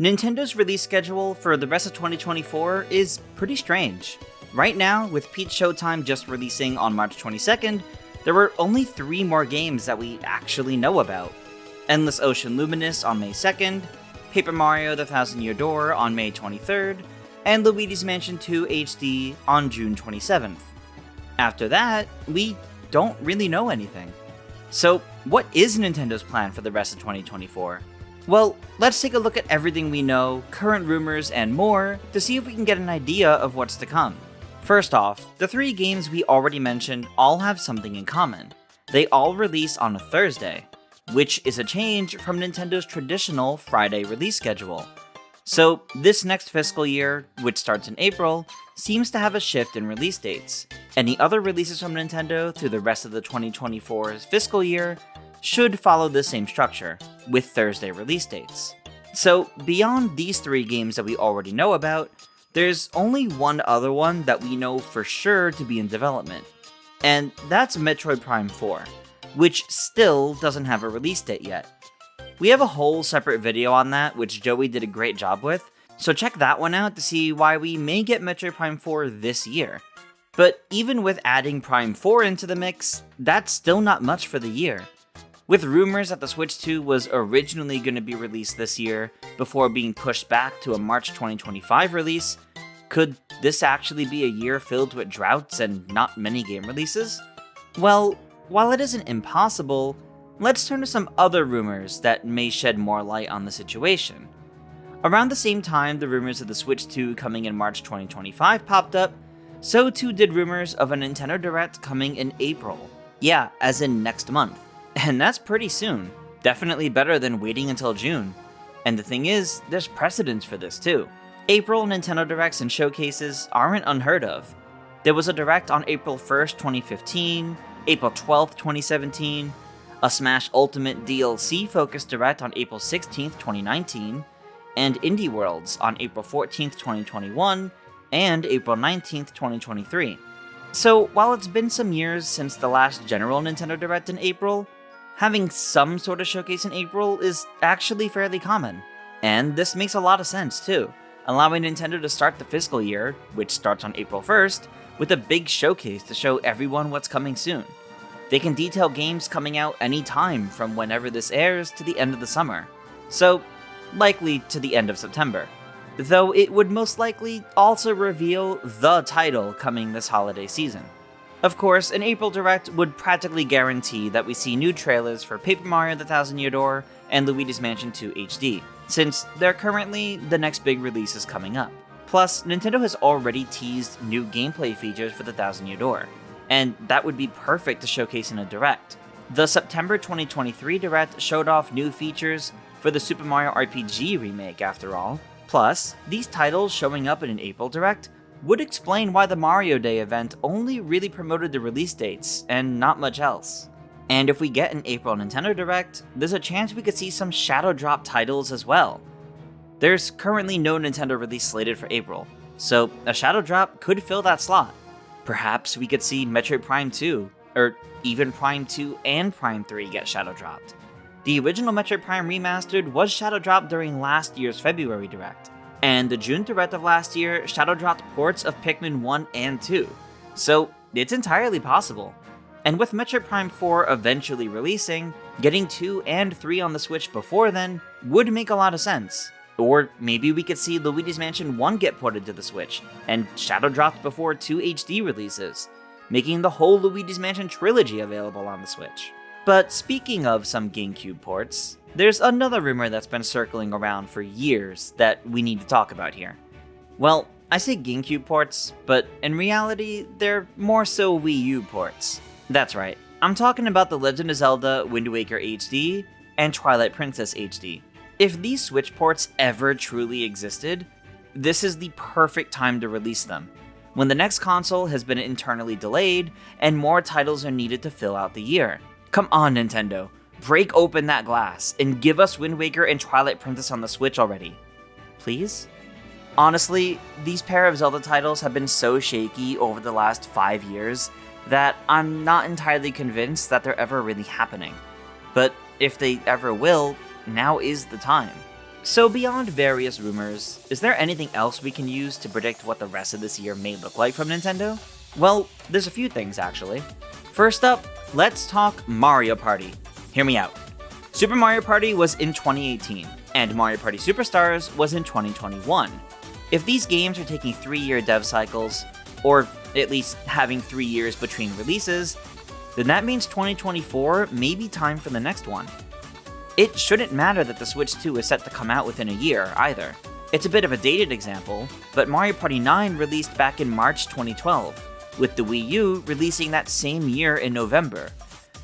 Nintendo's release schedule for the rest of 2024 is pretty strange. Right now, with Peach Showtime just releasing on March 22nd, there were only 3 more games that we actually know about. Endless Ocean Luminous on May 2nd, Paper Mario The Thousand Year Door on May 23rd, and Luigi's Mansion 2 HD on June 27th. After that, we don't really know anything. So, what is Nintendo's plan for the rest of 2024? Well, let's take a look at everything we know, current rumors, and more to see if we can get an idea of what's to come. First off, the 3 games we already mentioned all have something in common. They all release on a Thursday, which is a change from Nintendo's traditional Friday release schedule. So, this next fiscal year, which starts in April, seems to have a shift in release dates. Any other releases from Nintendo through the rest of the 2024's fiscal year should follow the same structure, with Thursday release dates. So, beyond these 3 games that we already know about, there's only one other one that we know for sure to be in development, and that's Metroid Prime 4, which still doesn't have a release date yet. We have a whole separate video on that, which Joey did a great job with, so check that one out to see why we may get Metroid Prime 4 this year. But even with adding Prime 4 into the mix, that's still not much for the year. With rumors that the Switch 2 was originally going to be released this year before being pushed back to a March 2025 release, could this actually be a year filled with droughts and not many game releases? Well, while it isn't impossible, let's turn to some other rumors that may shed more light on the situation. Around the same time the rumors of the Switch 2 coming in March 2025 popped up, so too did rumors of a Nintendo Direct coming in April. Yeah, as in next month. And that's pretty soon. Definitely better than waiting until June. And the thing is, there's precedence for this too. April Nintendo Directs and showcases aren't unheard of. There was a Direct on April 1st, 2015, April 12th, 2017, a Smash Ultimate DLC focused Direct on April 16th, 2019, and Indie Worlds on April 14th, 2021, and April 19th, 2023. So while it's been some years since the last general Nintendo Direct in April, having some sort of showcase in April is actually fairly common. And this makes a lot of sense too, allowing Nintendo to start the fiscal year, which starts on April 1st, with a big showcase to show everyone what's coming soon. They can detail games coming out anytime from whenever this airs to the end of the summer, so likely to the end of September. Though it would most likely also reveal the title coming this holiday season. Of course, an April Direct would practically guarantee that we see new trailers for Paper Mario The Thousand Year Door and Luigi's Mansion 2 HD, since they're currently the next big releases coming up. Plus, Nintendo has already teased new gameplay features for The Thousand Year Door, and that would be perfect to showcase in a Direct. The September 2023 Direct showed off new features for the Super Mario RPG remake after all. Plus, these titles showing up in an April Direct would explain why the Mario Day event only really promoted the release dates and not much else. And if we get an April Nintendo Direct, there's a chance we could see some Shadow Drop titles as well. There's currently no Nintendo release slated for April, so a Shadow Drop could fill that slot. Perhaps we could see Metroid Prime 2, or even Prime 2 and Prime 3 get Shadow Dropped. The original Metroid Prime Remastered was Shadow Dropped during last year's February Direct, and the June Direct of last year Shadow Dropped ports of Pikmin 1 and 2, so it's entirely possible. And with Metroid Prime 4 eventually releasing, getting 2 and 3 on the Switch before then would make a lot of sense. Or maybe we could see Luigi's Mansion 1 get ported to the Switch, and Shadow Dropped before 2 HD releases, making the whole Luigi's Mansion trilogy available on the Switch. But speaking of some GameCube ports, there's another rumor that's been circling around for years that we need to talk about here. Well, I say GameCube ports, but in reality, they're more so Wii U ports. That's right, I'm talking about The Legend of Zelda Wind Waker HD and Twilight Princess HD. If these Switch ports ever truly existed, this is the perfect time to release them, when the next console has been internally delayed and more titles are needed to fill out the year. Come on, Nintendo, break open that glass and give us Wind Waker and Twilight Princess on the Switch already. Please? Honestly, these pair of Zelda titles have been so shaky over the last 5 years that I'm not entirely convinced that they're ever really happening. But if they ever will, now is the time. So beyond various rumors, is there anything else we can use to predict what the rest of this year may look like from Nintendo? Well, there's a few things actually. First up, let's talk Mario Party. Hear me out. Super Mario Party was in 2018, and Mario Party Superstars was in 2021. If these games are taking 3-year dev cycles, or at least having 3 years between releases, then that means 2024 may be time for the next one. It shouldn't matter that the Switch 2 is set to come out within a year, either. It's a bit of a dated example, but Mario Party 9 released back in March 2012, with the Wii U releasing that same year in November.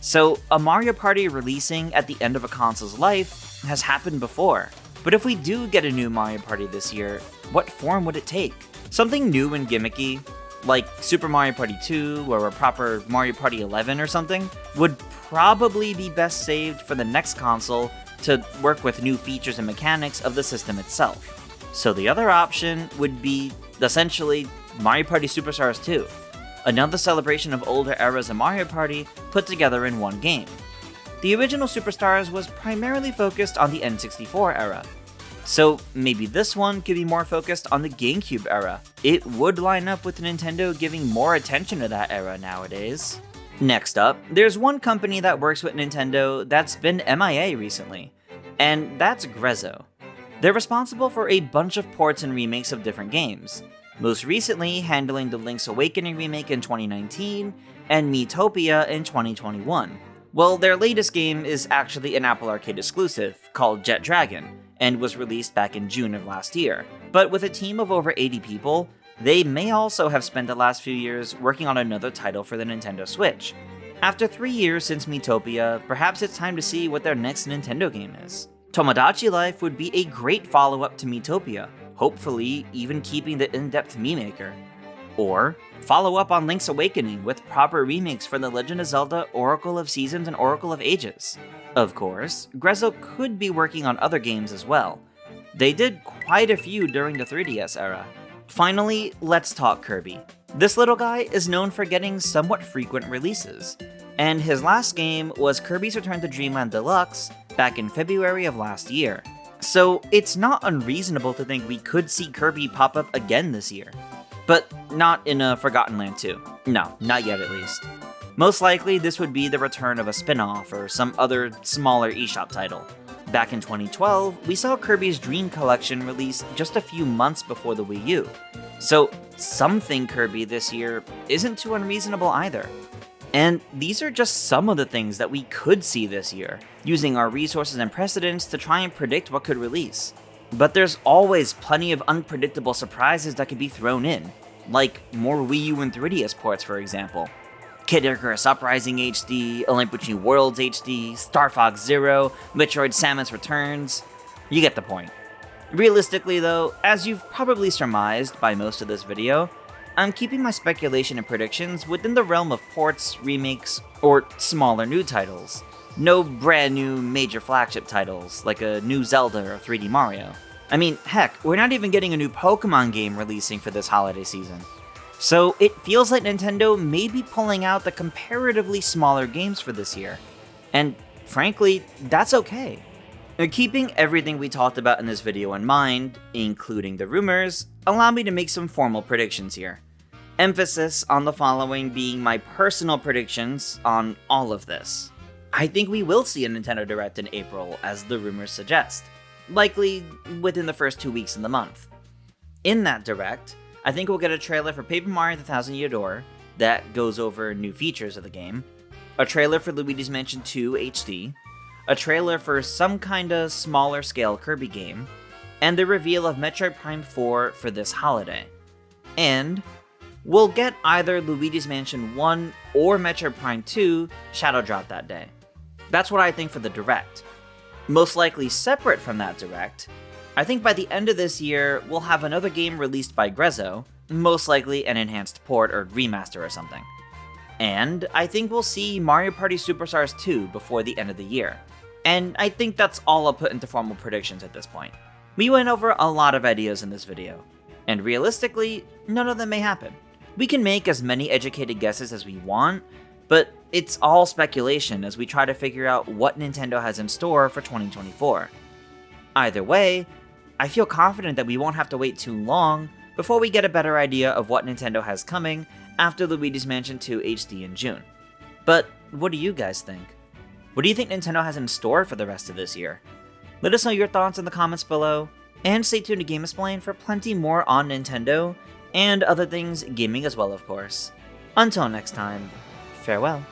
So, a Mario Party releasing at the end of a console's life has happened before. But if we do get a new Mario Party this year, what form would it take? Something new and gimmicky, like Super Mario Party 2 or a proper Mario Party 11 or something, would probably be best saved for the next console to work with new features and mechanics of the system itself. So the other option would be, essentially, Mario Party Superstars 2. Another celebration of older eras of Mario Party put together in one game. The original Superstars was primarily focused on the N64 era, so maybe this one could be more focused on the GameCube era. It would line up with Nintendo giving more attention to that era nowadays. Next up, there's one company that works with Nintendo that's been MIA recently, and that's Greso. They're responsible for a bunch of ports and remakes of different games, most recently handling the Link's Awakening remake in 2019 and Miitopia in 2021. Well, their latest game is actually an Apple Arcade exclusive called Jet Dragon, and was released back in June of last year. But with a team of over 80 people, they may also have spent the last few years working on another title for the Nintendo Switch. After 3 years since Miitopia, perhaps it's time to see what their next Nintendo game is. Tomodachi Life would be a great follow-up to Miitopia, hopefully even keeping the in-depth Mii Maker. Or follow up on Link's Awakening with proper remakes for The Legend of Zelda, Oracle of Seasons, and Oracle of Ages. Of course, Greso could be working on other games as well. They did quite a few during the 3DS era. Finally, let's talk Kirby. This little guy is known for getting somewhat frequent releases, and his last game was Kirby's Return to Dreamland Deluxe back in February of last year. So it's not unreasonable to think we could see Kirby pop up again this year. But not in a Forgotten Land 2. No, not yet at least. Most likely, this would be the return of a spin-off or some other smaller eShop title. Back in 2012, we saw Kirby's Dream Collection release just a few months before the Wii U. So something Kirby this year isn't too unreasonable either. And these are just some of the things that we could see this year, using our resources and precedents to try and predict what could release. But there's always plenty of unpredictable surprises that could be thrown in, like more Wii U and 3DS ports for example. Kid Icarus Uprising HD, Olympic New Worlds HD, Star Fox Zero, Metroid Samus Returns. You get the point. Realistically though, as you've probably surmised by most of this video, I'm keeping my speculation and predictions within the realm of ports, remakes, or smaller new titles. No brand new major flagship titles, like a new Zelda or 3D Mario. I mean, heck, we're not even getting a new Pokemon game releasing for this holiday season. So it feels like Nintendo may be pulling out the comparatively smaller games for this year. And frankly, that's okay. Now, keeping everything we talked about in this video in mind, including the rumors, allow me to make some formal predictions here. Emphasis on the following being my personal predictions on all of this. I think we will see a Nintendo Direct in April, as the rumors suggest. Likely within the first 2 weeks of the month. In that Direct, I think we'll get a trailer for Paper Mario: The Thousand Year Door that goes over new features of the game, a trailer for Luigi's Mansion 2 HD, a trailer for some kinda smaller scale Kirby game, and the reveal of Metroid Prime 4 for this holiday. And we'll get either Luigi's Mansion 1 or Metroid Prime 2 Shadow Drop that day. That's what I think for the Direct. Most likely separate from that Direct, I think by the end of this year, we'll have another game released by Greso, most likely an enhanced port or remaster or something. And I think we'll see Mario Party Superstars 2 before the end of the year. And I think that's all I'll put into formal predictions at this point. We went over a lot of ideas in this video, and realistically, none of them may happen. We can make as many educated guesses as we want, but it's all speculation as we try to figure out what Nintendo has in store for 2024. Either way, I feel confident that we won't have to wait too long before we get a better idea of what Nintendo has coming after Luigi's Mansion 2 HD in June. But what do you guys think? What do you think Nintendo has in store for the rest of this year? Let us know your thoughts in the comments below, and stay tuned to GameXplain for plenty more on Nintendo, and other things gaming as well, of course. Until next time, farewell.